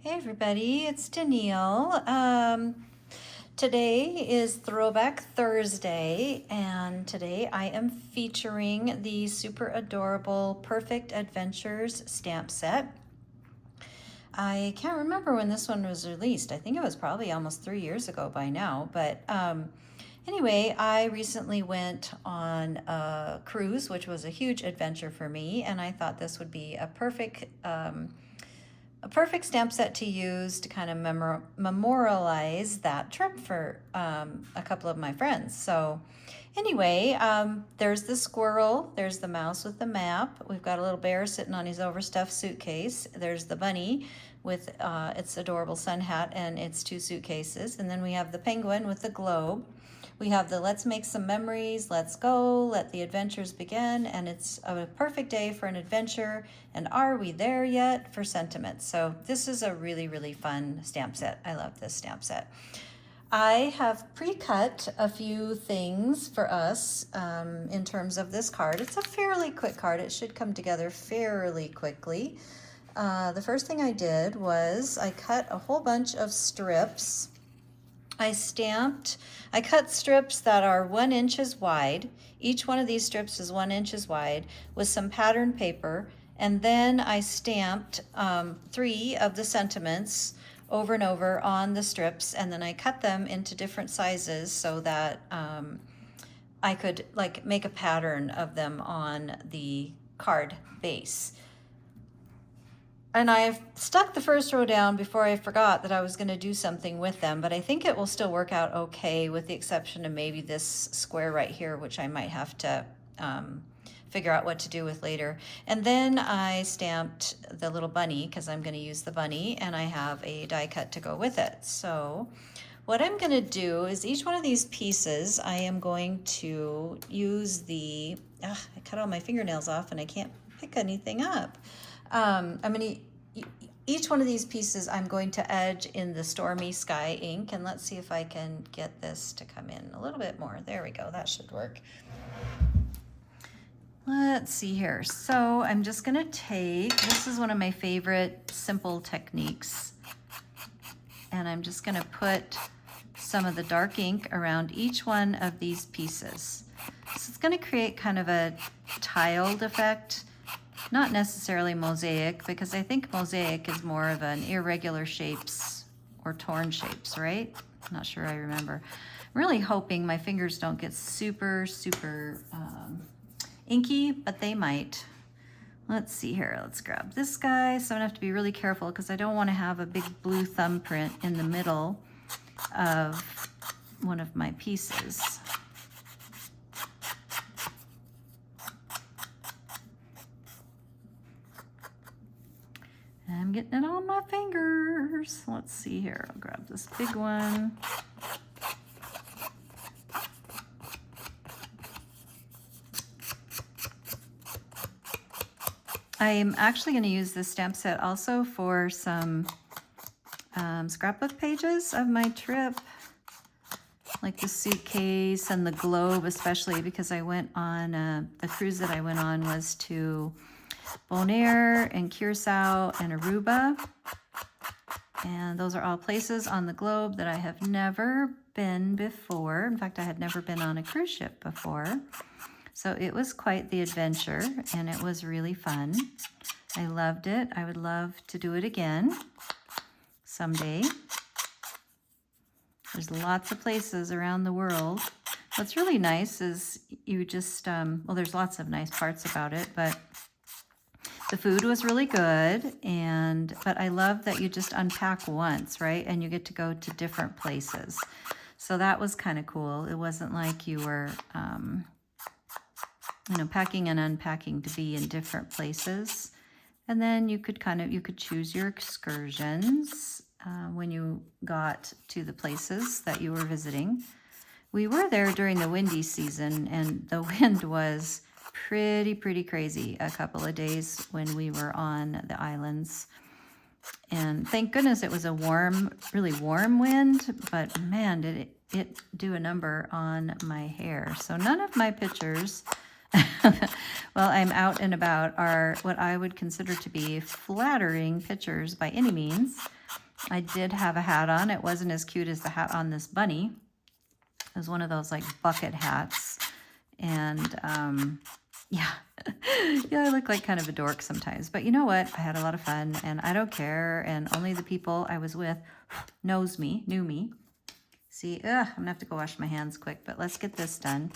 Hey everybody, it's Danielle. Today is Throwback Thursday, and today I am featuring the super adorable Perfect Adventures stamp set. I can't remember when this one was released. I think it was probably almost 3 years ago by now, but anyway, I recently went on a cruise, which was a huge adventure for me, and I thought this would be a perfect stamp set to use to kind of memorialize that trip for a couple of my friends. So anyway, there's the squirrel, there's the mouse with the map, we've got a little bear sitting on his overstuffed suitcase, there's the bunny with its adorable sun hat and its two suitcases, and then we have the penguin with the globe. We have the let's make some memories, let's go, let the adventures begin, and it's a perfect day for an adventure, and are we there yet for sentiment. So this is a really, really fun stamp set. I love this stamp set. I have pre-cut a few things for us in terms of this card. It's a fairly quick card. It should come together fairly quickly. The first thing I did was I cut a whole bunch of strips. I cut strips that are 1 inch wide. Each one of these strips is 1 inch wide with some pattern paper. And then I stamped 3 of the sentiments over and over on the strips. And then I cut them into different sizes so that I could like make a pattern of them on the card base. And I stuck the first row down before I forgot that I was going to do something with them, but I think it will still work out okay with the exception of maybe this square right here, which I might have to figure out what to do with later. And then I stamped the little bunny because I'm going to use the bunny, and I have a die cut to go with it. So what I'm going to do is each one of these pieces, I am going to use I cut all my fingernails off and I can't pick anything up. Each one of these pieces I'm going to edge in the Stormy Sky ink, and let's see if I can get this to come in a little bit more. There we go, that should work. Let's see here. So I'm just gonna this is one of my favorite simple techniques, and I'm just gonna put some of the dark ink around each one of these pieces. So it's gonna create kind of a tiled effect. Not necessarily mosaic, because I think mosaic is more of an irregular shapes or torn shapes, right? I'm not sure I remember. I'm really hoping my fingers don't get super inky, but they might. Let's see here. Let's grab this guy. So I'm gonna have to be really careful because I don't want to have a big blue thumbprint in the middle of one of my pieces. I'm getting it on my fingers. Let's see here. I'll grab this big one. I'm actually going to use this stamp set also for some scrapbook pages of my trip, like the suitcase and the globe, especially because I went on the cruise that I went on was to Bonaire and Curacao and Aruba, and those are all places on the globe that I have never been before. In fact, I had never been on a cruise ship before, so it was quite the adventure and it was really fun. I loved it. I would love to do it again someday. There's lots of places around the world. What's really nice is you just well, there's lots of nice parts about it, but the food was really good, but I love that you just unpack once, right? And you get to go to different places. So that was kind of cool. It wasn't like you were, packing and unpacking to be in different places. And then you could choose your excursions when you got to the places that you were visiting. We were there during the windy season, and the wind was pretty crazy a couple of days when we were on the islands. And thank goodness it was a really warm wind, but man, did it do a number on my hair. So none of my pictures while I'm out and about are what I would consider to be flattering pictures by any means. I did have a hat on. It wasn't as cute as the hat on this bunny. It was one of those like bucket hats. And yeah, yeah, I look like kind of a dork sometimes. But you know what? I had a lot of fun and I don't care. And only the people I was with knew me. See, I'm gonna have to go wash my hands quick, but let's get this done.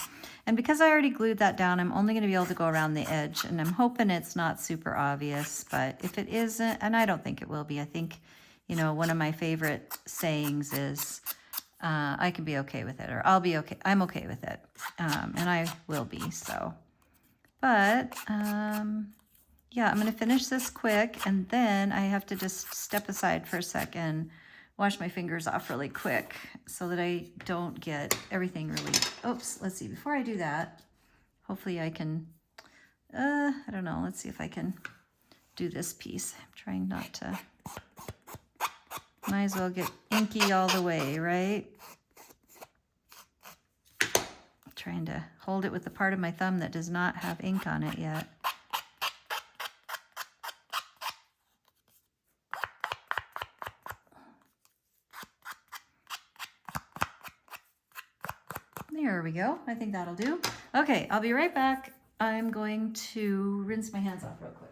And because I already glued that down, I'm only gonna be able to go around the edge, and I'm hoping it's not super obvious, but if it isn't, and I don't think it will be, I think, you know, one of my favorite sayings is, I can be okay with it, or I'll be okay, I'm okay with it, and I will be, so. But, yeah, I'm gonna finish this quick, and then I have to just step aside for a second, wash my fingers off really quick so that I don't get everything really, oops, let's see, before I do that, hopefully I can, I don't know, let's see if I can do this piece. I'm trying not to, might as well get inky all the way, right? I'm trying to hold it with the part of my thumb that does not have ink on it yet. There we go. I think that'll do. Okay, I'll be right back. I'm going to rinse my hands off real quick.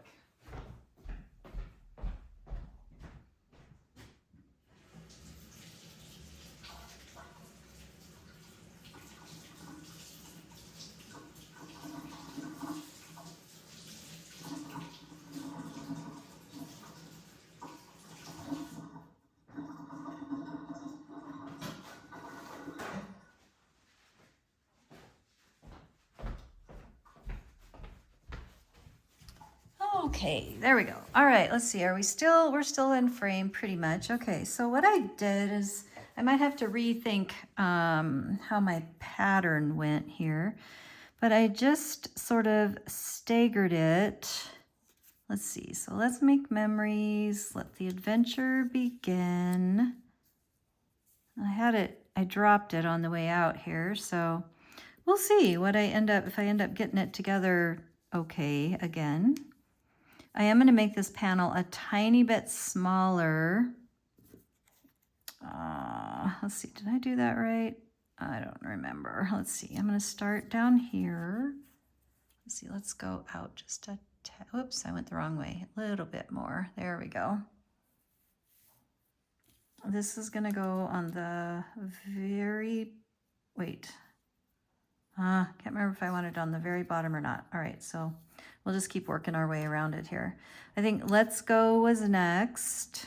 Okay, there we go. All right, let's see. We're still in frame pretty much. Okay, so what I did is I might have to rethink how my pattern went here, but I just sort of staggered it. Let's see. So let's make memories. Let the adventure begin. I dropped it on the way out here, so we'll see what if I end up getting it together okay again. I am going to make this panel a tiny bit smaller. Let's see, did I do that right? I don't remember. Let's see, I'm going to start down here. Let's see, let's go out just a tad. Whoops, I went the wrong way. A little bit more. There we go. This is going to go on the can't remember if I want it on the very bottom or not. All right, so we'll just keep working our way around it here. I think Let's Go was next.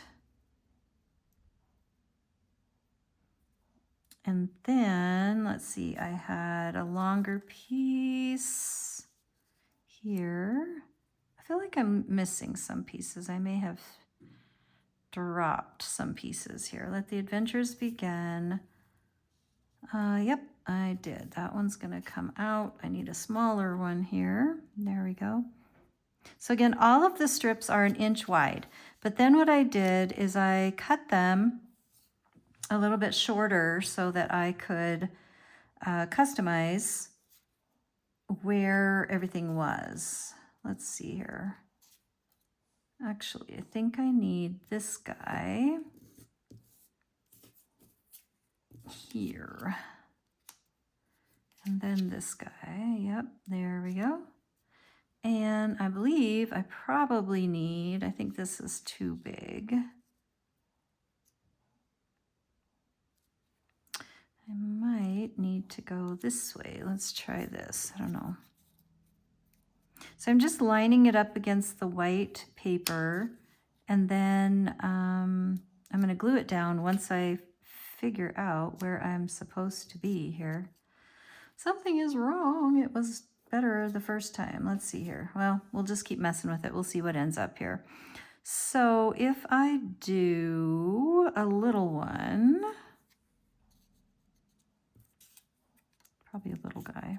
And then, let's see, I had a longer piece here. I feel like I'm missing some pieces. I may have dropped some pieces here. Let the adventures begin. Yep, I did. That one's gonna come out. I need a smaller one here. There we go. So again, all of the strips are 1 inch wide, but then what I did is I cut them a little bit shorter so that I could customize where everything was. Let's see here. Actually, I think I need this guy here. And then this guy, yep, there we go. And I believe I probably need, I think this is too big. I might need to go this way. Let's try this, I don't know. So I'm just lining it up against the white paper, and then I'm gonna glue it down once I figure out where I'm supposed to be here. Something is wrong. It was better the first time. Let's see here. Well, we'll just keep messing with it. We'll see what ends up here. So if I do a little one, probably a little guy.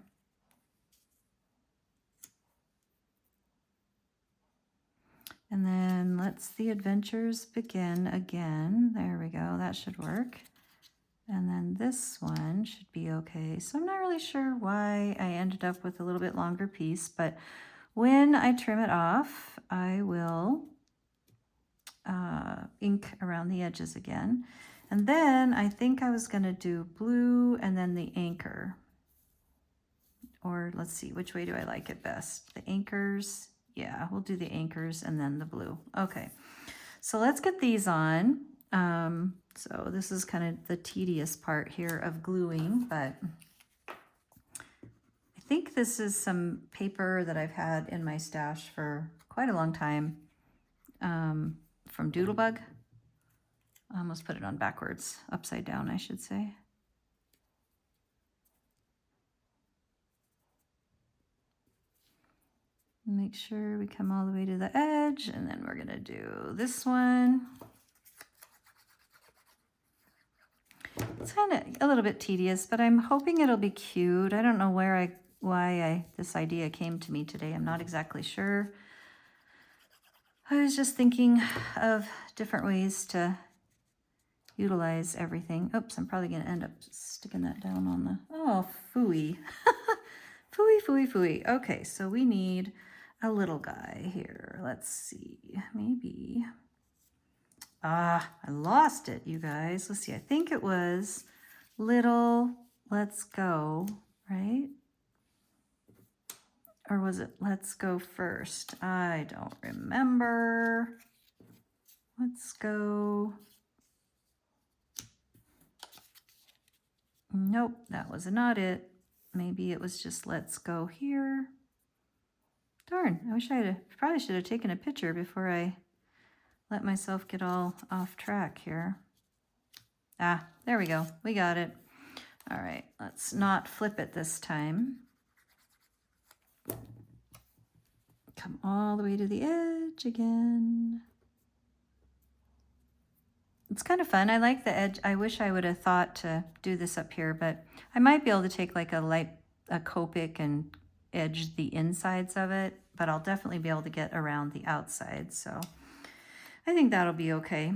And then let's the adventures begin again. There we go. That should work. And then this one should be okay. So I'm not really sure why I ended up with a little bit longer piece, but when I trim it off, I will ink around the edges again. And then I think I was gonna do blue and then the anchor. Or let's see, which way do I like it best? The anchors, yeah, we'll do the anchors and then the blue. Okay, so let's get these on. So this is kind of the tedious part here of gluing, but I think this is some paper that I've had in my stash for quite a long time, from Doodlebug. I almost put it on backwards, upside down, I should say. Make sure we come all the way to the edge, and then we're gonna do this one. It's kind of a little bit tedious, but I'm hoping it'll be cute. I don't know why this idea came to me today. I'm not exactly sure. I was just thinking of different ways to utilize everything. Oops, I'm probably gonna end up sticking that down on the, oh, phooey. Phooey, phooey, phooey. Okay, so we need a little guy here. Let's see, maybe. I lost it, you guys. Let's see, I think it was little let's go, right? Or was it let's go first? I don't remember. Let's go. Nope, that was not it. Maybe it was just let's go here. Darn, I wish probably should have taken a picture before I let myself get all off track here. Ah, there we go. We got it. All right, let's not flip it this time. Come all the way to the edge again. It's kind of fun. I like the edge. I wish I would have thought to do this up here, but I might be able to take like a Copic and edge the insides of it, but I'll definitely be able to get around the outside. So I think that'll be okay.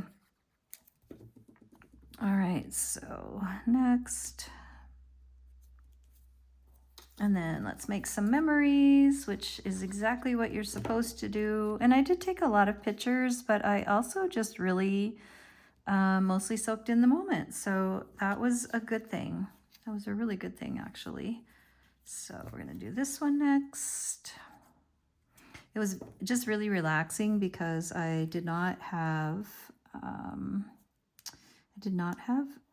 All right, so next. And then let's make some memories, which is exactly what you're supposed to do. And I did take a lot of pictures, but I also just really mostly soaked in the moment. So that was a good thing. That was a really good thing, actually. So we're gonna do this one next. It was just really relaxing because I did not have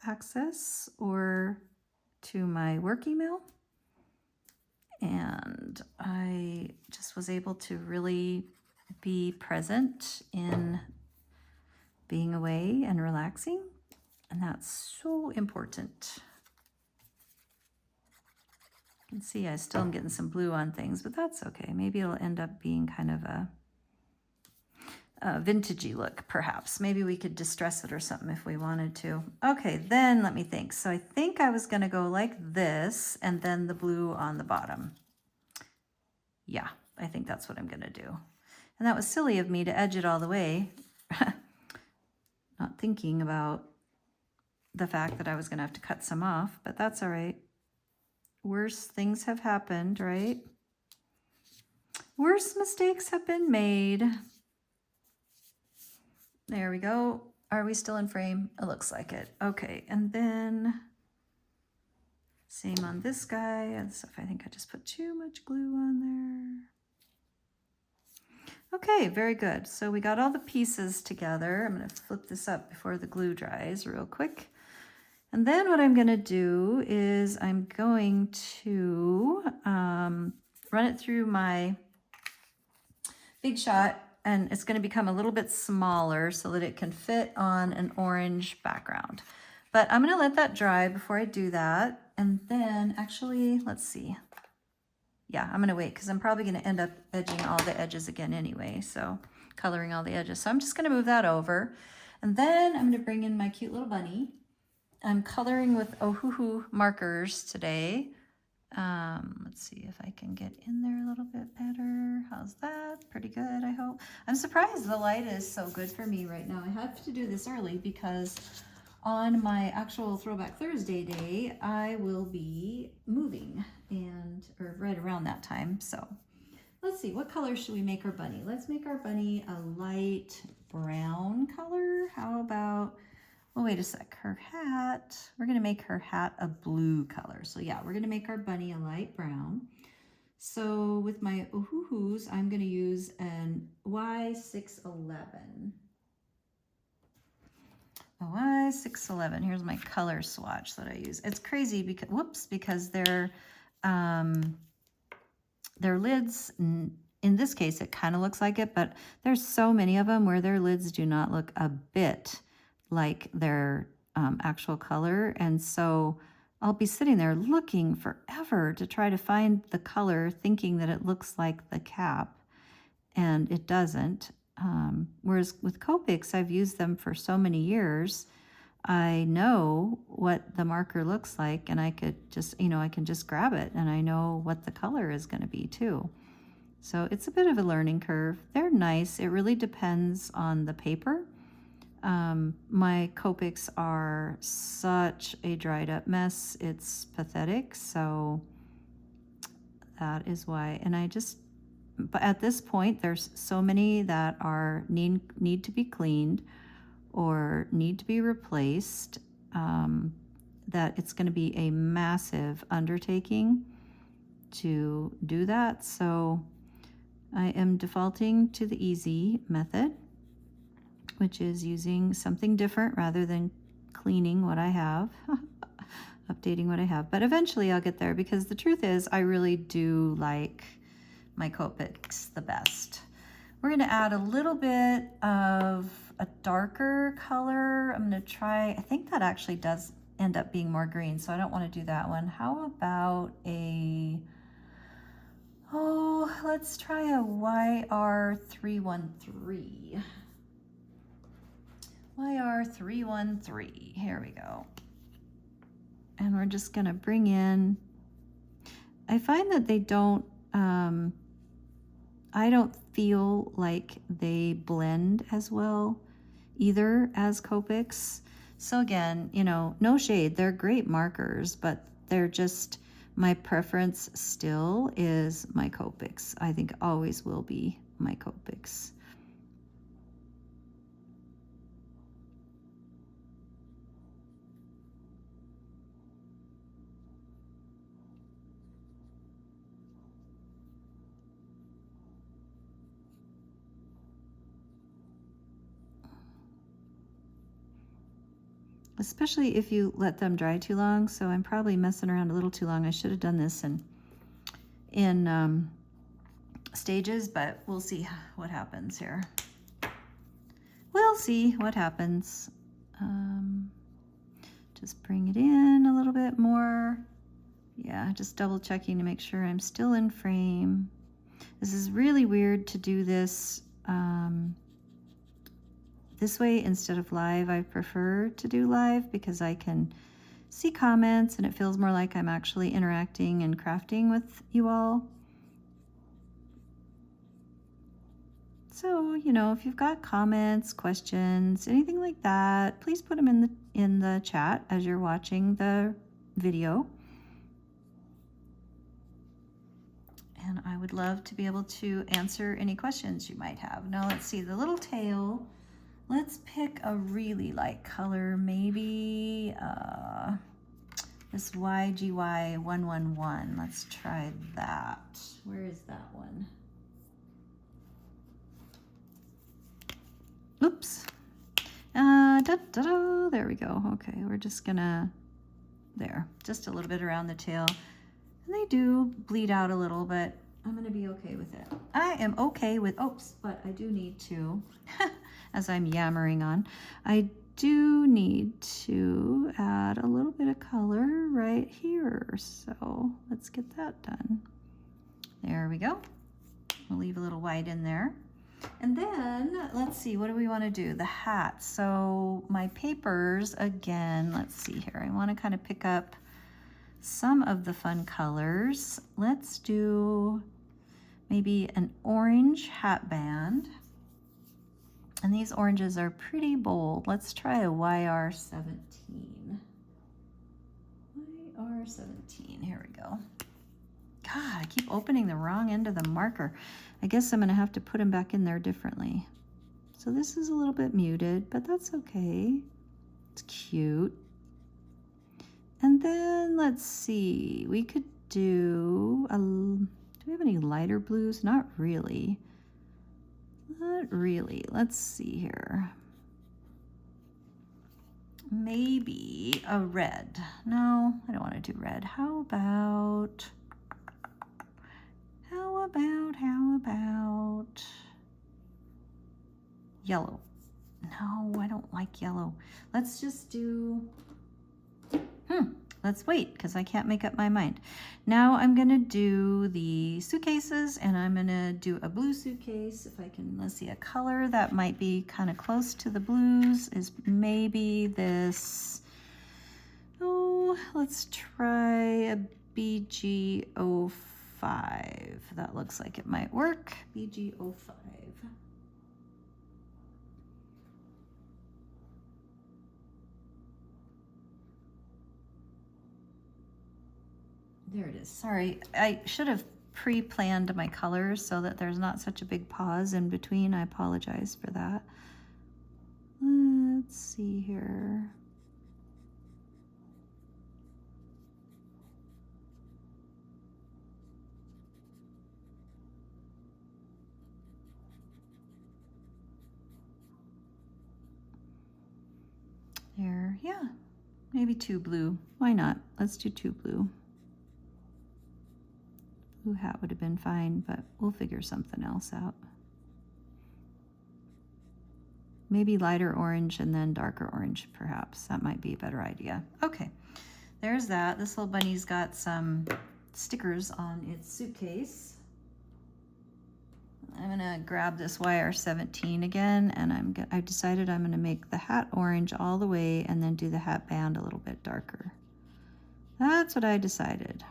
access to my work email, and I just was able to really be present in being away and relaxing, and that's so important. You can see I still am getting some blue on things, but that's okay. Maybe it'll end up being kind of a vintagey look, perhaps. Maybe we could distress it or something if we wanted to. Okay, then let me think. So I think I was gonna go like this and then the blue on the bottom. Yeah, I think that's what I'm gonna do. And that was silly of me to edge it all the way, not thinking about the fact that I was gonna have to cut some off, but that's all right. Worse things have happened, right? Worse mistakes have been made. There we go. Are we still in frame? It looks like it. Okay, and then same on this guy. And so I think I just put too much glue on there. Okay, very good. So we got all the pieces together. I'm gonna flip this up before the glue dries real quick. And then what I'm gonna do is I'm going to run it through my Big Shot, and it's gonna become a little bit smaller so that it can fit on an orange background. But I'm gonna let that dry before I do that. And then actually, let's see. Yeah, I'm gonna wait because I'm probably gonna end up edging all the edges again anyway, so coloring all the edges. So I'm just gonna move that over. And then I'm gonna bring in my cute little bunny. I'm coloring with Ohuhu markers today. Let's see if I can get in there a little bit better. How's that? Pretty good, I hope. I'm surprised the light is so good for me right now. I have to do this early because on my actual Throwback Thursday day, I will be moving or right around that time. So let's see, what color should we make our bunny? Let's make our bunny a light brown color. how about, oh, wait a sec, her hat, we're gonna make her hat a blue color. So yeah, we're gonna make our bunny a light brown. So with my oohoo-hoos, I'm gonna use an Y611. A Y611, here's my color swatch that I use. It's crazy because, whoops, because their lids, in this case, it kind of looks like it, but there's so many of them where their lids do not look a bit like their actual color. And so I'll be sitting there looking forever to try to find the color, thinking that it looks like the cap, and it doesn't. Whereas with Copics, I've used them for so many years, I know what the marker looks like, and I could just, I can just grab it, and I know what the color is going to be too. So it's a bit of a learning curve. They're nice. It really depends on the paper. My Copics are such a dried up mess. It's pathetic. So that is why. And but at this point, there's so many that are need to be cleaned or need to be replaced, that it's going to be a massive undertaking to do that. So I am defaulting to the easy method, which is using something different rather than cleaning what I have, updating what I have. But eventually I'll get there, because the truth is I really do like my Copics the best. We're going to add a little bit of a darker color. I'm going to try, I think that actually does end up being more green, so I don't want to do that one. How about let's try a YR313. YR313, here we go. And we're just going to bring in, I find that they don't, I don't feel like they blend as well either as Copics. So again, no shade, they're great markers, but they're just, my preference still is my Copics. I think always will be my Copics. Especially if you let them dry too long. So I'm probably messing around a little too long. I should have done this in stages, but we'll see what happens here. We'll see what happens. Just bring it in a little bit more. Yeah, just double checking to make sure I'm still in frame. This is really weird to do this this way instead of live. I prefer to do live because I can see comments and it feels more like I'm actually interacting and crafting with you all. So, if you've got comments, questions, anything like that, please put them in the chat as you're watching the video. And I would love to be able to answer any questions you might have. Now let's see, the little tail. Let's pick a really light color, maybe this YGY111. Let's try that. Where is that one? Oops. There we go. Okay, we're just gonna, just a little bit around the tail. And they do bleed out a little, but I'm gonna be okay with it. I am okay with, but I do need to, as I'm yammering on, I do need to add a little bit of color right here. So let's get that done. There we go. We'll leave a little white in there. And then let's see, what do we want to do? The hat. So my papers, again, let's see here. I want to kind of pick up some of the fun colors. Let's do maybe an orange hat band. And these oranges are pretty bold. Let's try a YR17. YR17, here we go. God, I keep opening the wrong end of the marker. I guess I'm gonna have to put them back in there differently. So this is a little bit muted, but that's okay. It's cute. And then let's see, we could do do we have any lighter blues? Not really. Not really. Let's see here. Maybe a red. No, I don't want to do red. How about yellow? No, I don't like yellow. Let's just do, let's wait because I can't make up my mind. Now I'm gonna do the suitcases, and I'm gonna do a blue suitcase. If I can, let's see, a color that might be kind of close to the blues is maybe this, oh, let's try a BG05. That looks like it might work. BG05. There it is. Sorry, I should have pre-planned my colors so that there's not such a big pause in between. I apologize for that. Let's see here. There, yeah, maybe 2 blue. Why not? Let's do 2 blue. Blue hat would have been fine, but we'll figure something else out. Maybe lighter orange and then darker orange, perhaps. That might be a better idea. Okay, there's that. This little bunny's got some stickers on its suitcase. I'm gonna grab this YR17 again, and I've decided I'm gonna make the hat orange all the way and then do the hat band a little bit darker. That's what I decided.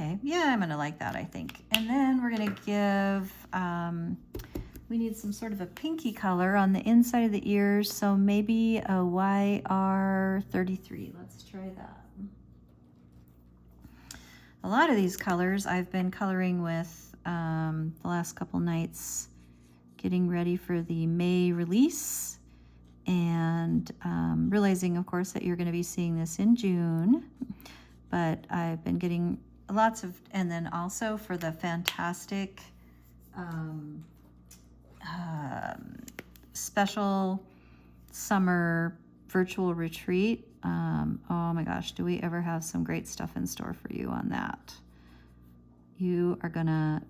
Okay, yeah, I'm gonna like that, I think. And then we're gonna give, we need some sort of a pinky color on the inside of the ears, so maybe a YR33. Let's try that. A lot of these colors I've been coloring with the last couple nights, getting ready for the May release, and realizing, of course, that you're gonna be seeing this in June, but I've been getting lots of, and then also for the fantastic special summer virtual retreat. Oh my gosh, do we ever have some great stuff in store for you on that? You are gonna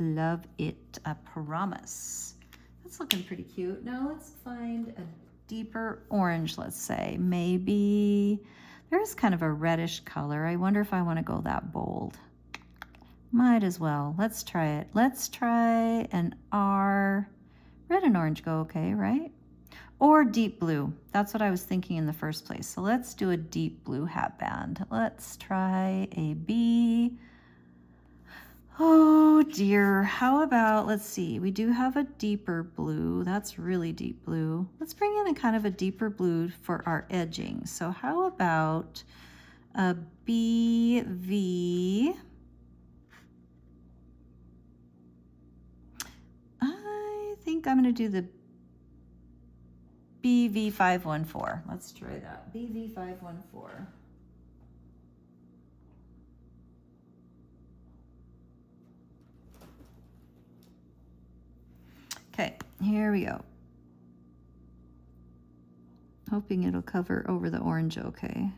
love it, I promise. That's looking pretty cute. Now let's find a deeper orange, let's say. Maybe there's kind of a reddish color. I wonder if I want to go that bold. Might as well. Let's try it. Let's try an R. Red and orange go okay, right? Or deep blue. That's what I was thinking in the first place. So let's do a deep blue hat band. Let's try a B. Oh dear, how about, let's see, we do have a deeper blue. That's really deep blue. Let's bring in a kind of a deeper blue for our edging. So how about a BV? I think I'm gonna do the BV514. Let's try that, BV514. Okay, here we go. Hoping it'll cover over the orange okay.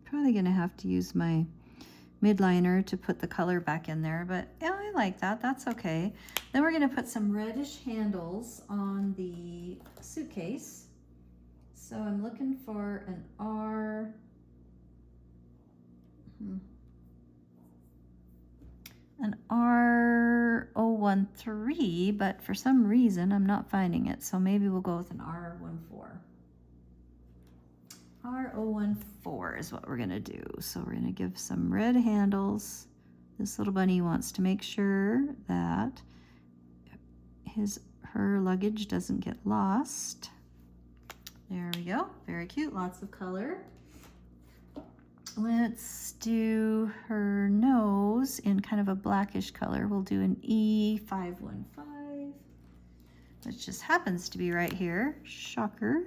Probably gonna have to use my midliner to put the color back in there, but yeah, I like that. That's okay. Then we're going to put some reddish handles on the suitcase. So I'm looking for an R. An R013, but for some reason I'm not finding it. So maybe we'll go with an R14. R014 is what we're gonna do. So we're gonna give some red handles. This little bunny wants to make sure that her luggage doesn't get lost. There we go, very cute, lots of color. Let's do her nose in kind of a blackish color. We'll do an E515, which just happens to be right here. Shocker.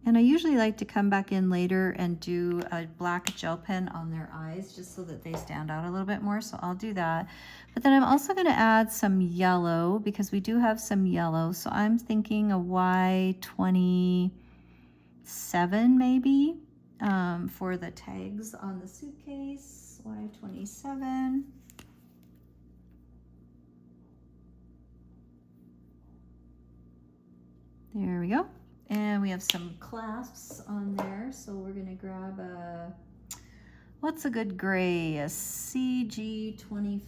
And I usually like to come back in later and do a black gel pen on their eyes just so that they stand out a little bit more. So I'll do that. But then I'm also going to add some yellow because we do have some yellow. So I'm thinking a Y27 maybe for the tags on the suitcase. Y27. There we go. And we have some clasps on there, so we're gonna grab a, what's a good gray? A CG25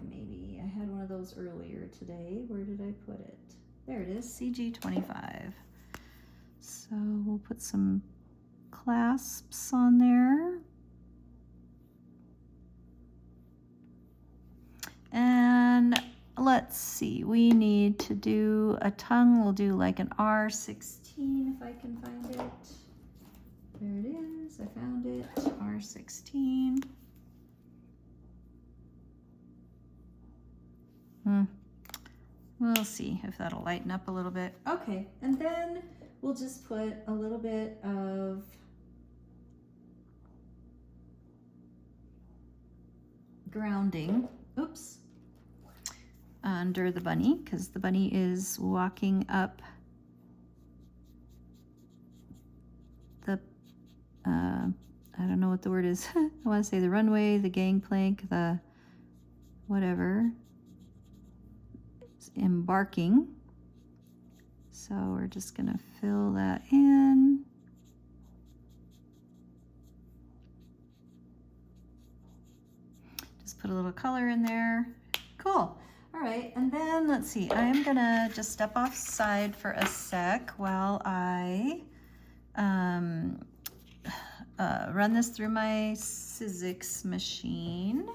maybe. I had one of those earlier today. Where did I put it? There it is, CG25. So we'll put some clasps on there. And let's see, we need to do a tongue. We'll do like an R16 if I can find it. There it is, I found it, R16. We'll see if that'll lighten up a little bit. Okay, and then we'll just put a little bit of grounding, oops, under the bunny, because the bunny is walking up the, I don't know what the word is. I want to say the runway, the gangplank, the whatever. It's embarking. So we're just going to fill that in. Just put a little color in there. Cool. All right, and then let's see, I am gonna just step offside for a sec while I run this through my Sizzix machine.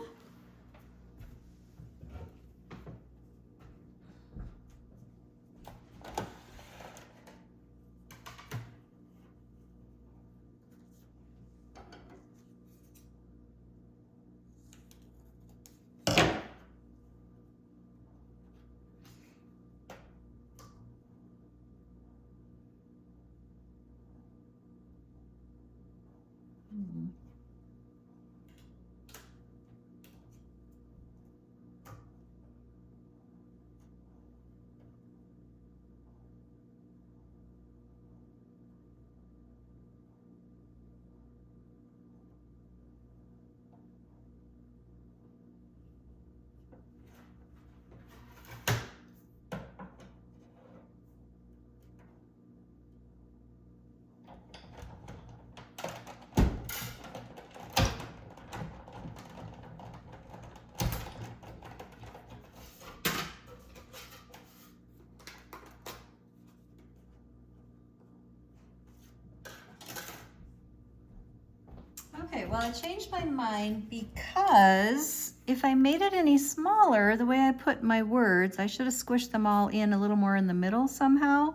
Okay, well, I changed my mind because if I made it any smaller, the way I put my words, I should have squished them all in a little more in the middle somehow,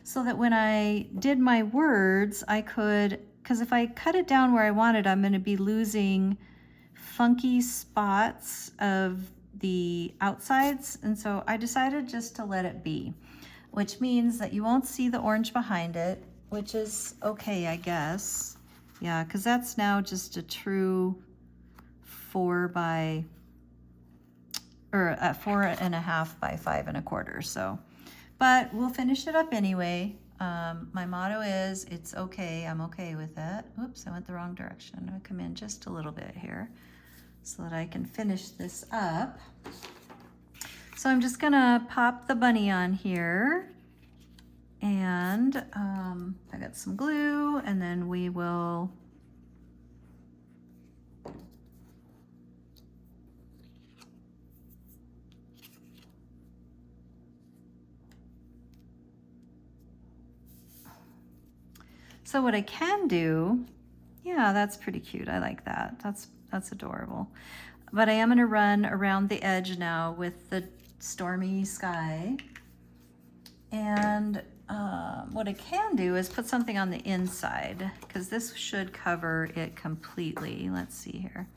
so that when I did my words, I could, because if I cut it down where I wanted, I'm going to be losing funky spots of the outsides, and so I decided just to let it be, which means that you won't see the orange behind it, which is okay, I guess. Yeah, because that's now just a true 4 by, or 4.5 by 5 1/4. So, but we'll finish it up anyway. My motto is, it's okay, I'm okay with it. Oops, I went the wrong direction. I'm gonna come in just a little bit here so that I can finish this up. So I'm just gonna pop the bunny on here. And I got some glue, and then we will So what I can do, yeah, that's pretty cute. I like that. That's adorable. But I am going to run around the edge now with the stormy sky. And what I can do is put something on the inside, because this should cover it completely. Let's see here.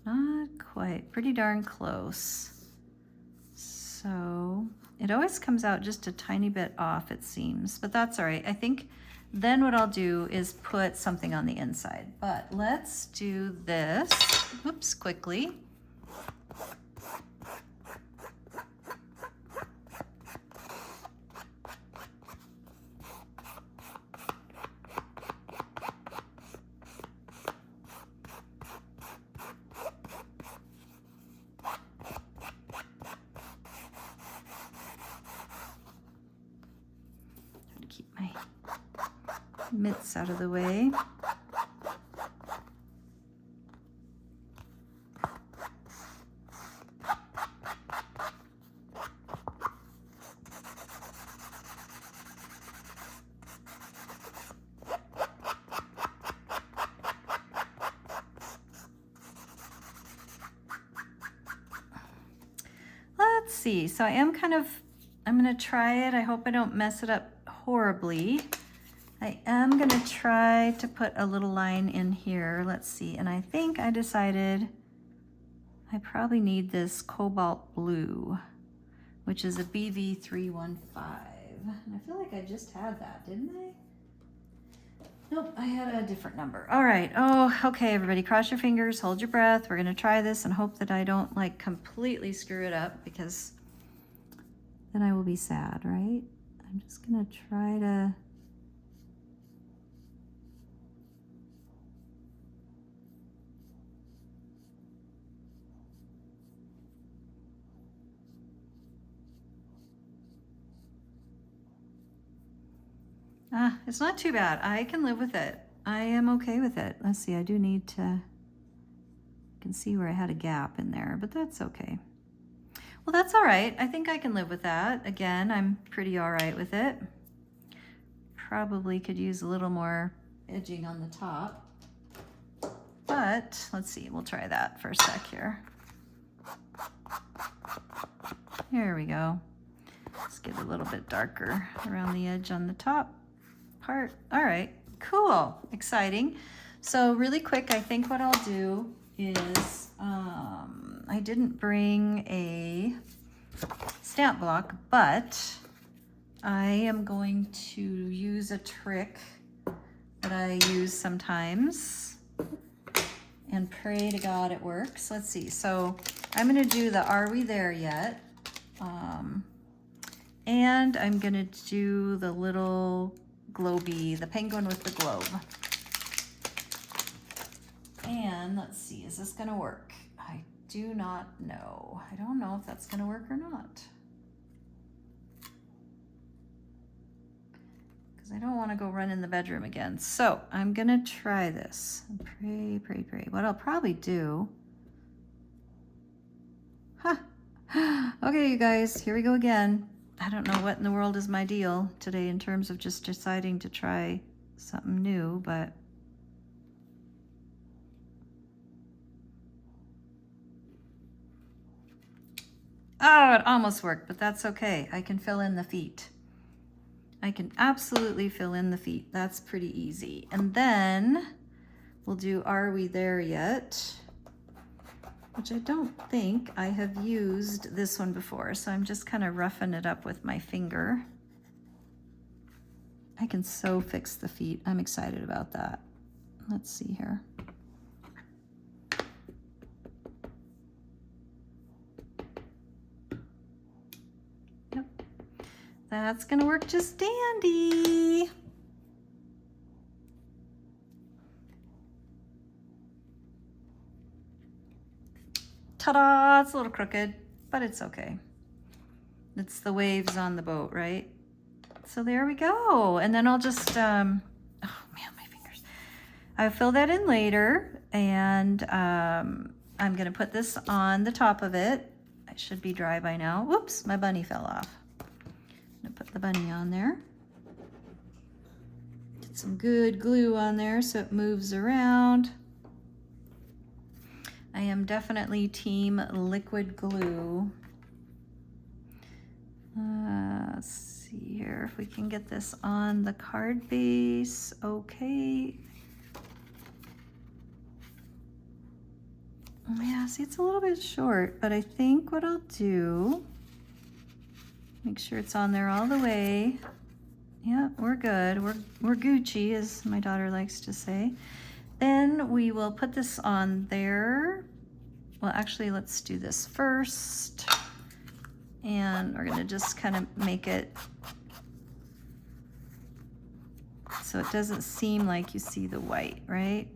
Not quite, pretty darn close. So it always comes out just a tiny bit off, it seems, but that's all right. I think then what I'll do is put something on the inside, but let's do this, whoops, quickly. Keep my mitts out of the way. Let's see, so I'm gonna try it. I hope I don't mess it up horribly. I am gonna try to put a little line in here. Let's see, and I think I decided I probably need this cobalt blue, which is a BV315. And I feel like I just had that, didn't I? Nope, I had a different number. All right, oh, okay, everybody, cross your fingers, hold your breath. We're gonna try this and hope that I don't like completely screw it up, because then I will be sad, right? I'm just gonna try to it's not too bad. I can live with it. I am okay with it. Let's see, I do need to, I can see where I had a gap in there, but that's okay. Well, that's all right. I think I can live with that. Again, I'm pretty all right with it. Probably could use a little more edging on the top, but let's see, we'll try that for a sec here. Here we go. Let's get a little bit darker around the edge on the top part. All right, cool, exciting. So really quick, I think what I'll do is, I didn't bring a stamp block, but I am going to use a trick that I use sometimes and pray to God it works. Let's see, so I'm gonna do the Are We There Yet? And I'm gonna do the little globy, the penguin with the globe. And let's see, is this gonna work? I do not know. I don't know if that's gonna work or not, because I don't wanna go run in the bedroom again. So I'm gonna try this. Pray, pray, pray. What I'll probably do, okay, you guys, here we go again. I don't know what in the world is my deal today in terms of just deciding to try something new, but oh, it almost worked, but that's okay. I can fill in the feet. I can absolutely fill in the feet. That's pretty easy. And then we'll do Are We There Yet? Which I don't think I have used this one before, so I'm just kind of roughing it up with my finger. I can so fix the feet. I'm excited about that. Let's see here. Yep, that's gonna work just dandy. Ta-da! It's a little crooked, but it's okay. It's the waves on the boat, right? So there we go. And then I'll just, oh man, my fingers. I'll fill that in later, and I'm gonna put this on the top of it. It should be dry by now. Whoops, my bunny fell off. I'm gonna put the bunny on there. Get some good glue on there so it moves around. I am definitely team liquid glue. Let's see here if we can get this on the card base. Okay. Yeah, see, it's a little bit short, but I think what I'll do, make sure it's on there all the way. Yeah, we're good. We're Gucci, as my daughter likes to say. Then we will put this on there. Well, actually, let's do this first. And we're gonna just kind of make it so it doesn't seem like you see the white, right?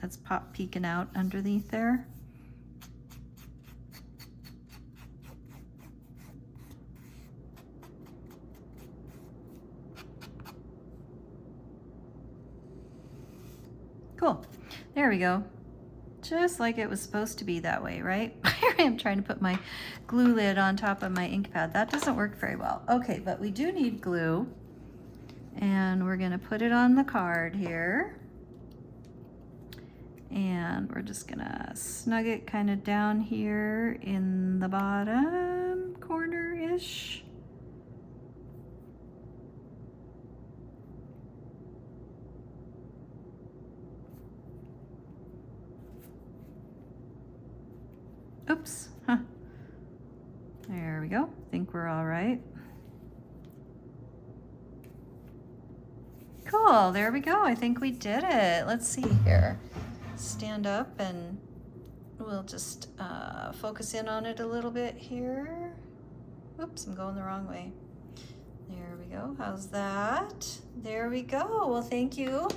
That's pop peeking out underneath there. Cool, there we go. Just like it was supposed to be that way, right? Here I am trying to put my glue lid on top of my ink pad. That doesn't work very well. Okay, but we do need glue. And we're gonna put it on the card here. And we're just gonna snug it kind of down here in the bottom corner-ish. Oops, huh. There we go. I think we're all right. Cool, there we go. I think we did it. Let's see here. Stand up and we'll just focus in on it a little bit here. Oops, I'm going the wrong way. There we go. How's that? There we go. Well, thank you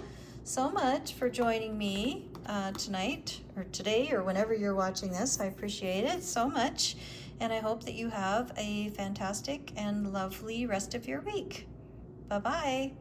so much for joining me tonight or today or whenever you're watching this. I appreciate it so much. And I hope that you have a fantastic and lovely rest of your week. Bye-bye.